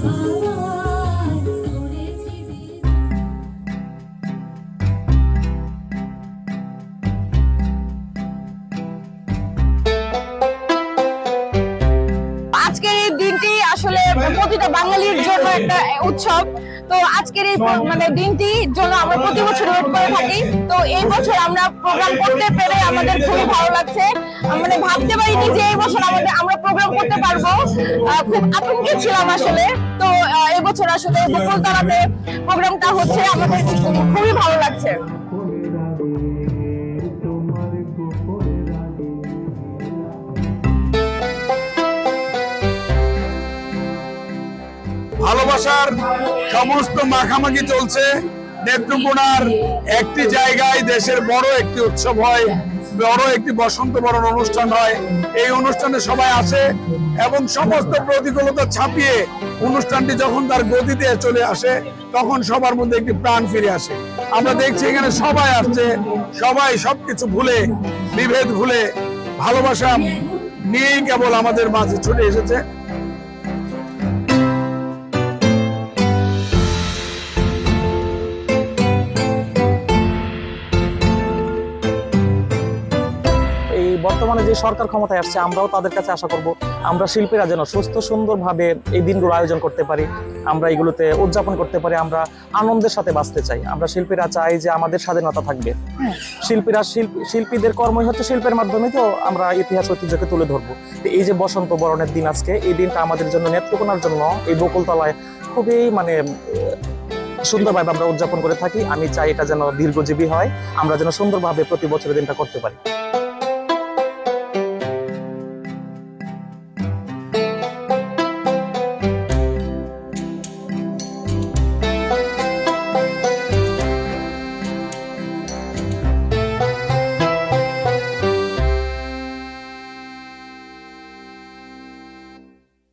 আজকের এই দিনটি আসলে প্রতিটা বাঙালির জন্য একটা উৎসব। তো আজকের এই দিনটির জন্য আমরা প্রতি বছর ওয়েট করে থাকি। তো এই বছর আমরা প্রোগ্রাম করতে পেরে আমাদের খুবই ভালো লাগছে। ভাবতে পারিনি যে এই বছর আমরা প্রোগ্রাম করতে পারবো। খুব আতঙ্কে ছিলাম আসলে। তো এই বছর আসলে বকুলতলাতে প্রোগ্রামটা হচ্ছে, আমাদের খুবই ভালো লাগছে। ভালোবাসার সমস্ত মাখামাখি চলছে। নেত্রকোনার একটি জায়গায় দেশের বড় একটি উৎসব হয়, বড় একটি বসন্ত বরণ অনুষ্ঠান হয়। এই অনুষ্ঠানে সবাই আসে এবং সমস্ত প্রতিকূলতা ছাপিয়ে অনুষ্ঠানটি যখন তার গতিতে চলে আসে তখন সবার মধ্যে একটি প্রাণ ফিরে আসে। আমরা দেখছি এখানে সবাই আসছে, সবাই সবকিছু ভুলে, বিভেদ ভুলে ভালোবাসা নিয়েই কেবল আমাদের মাঝে ছুটে এসেছে। বর্তমানে যে সরকার ক্ষমতায় আসছে, আমরাও তাদের কাছে আশা করব আমরা শিল্পীরা যেন সুস্থ সুন্দরভাবে এই দিনগুলো আয়োজন করতে পারি, আমরা এগুলোতে উদযাপন করতে পারি। আমরা আনন্দের সাথে বাঁচতে চাই। আমরা শিল্পীরা চাই যে আমাদের স্বাধীনতা থাকবে। শিল্পীদের কর্মই হচ্ছে শিল্পের মাধ্যমে তো আমরা ইতিহাস ঐতিহ্যকে তুলে ধরবো। এই যে বসন্ত বরণের দিন আজকে, এই দিনটা আমাদের জন্য, নেত্রকোনার জন্য এই বকুলতলায় খুবই সুন্দরভাবে আমরা উদযাপন করে থাকি। আমি চাই এটা যেন দীর্ঘজীবী হয়, আমরা যেন সুন্দরভাবে প্রতি বছর দিনটা করতে পারি।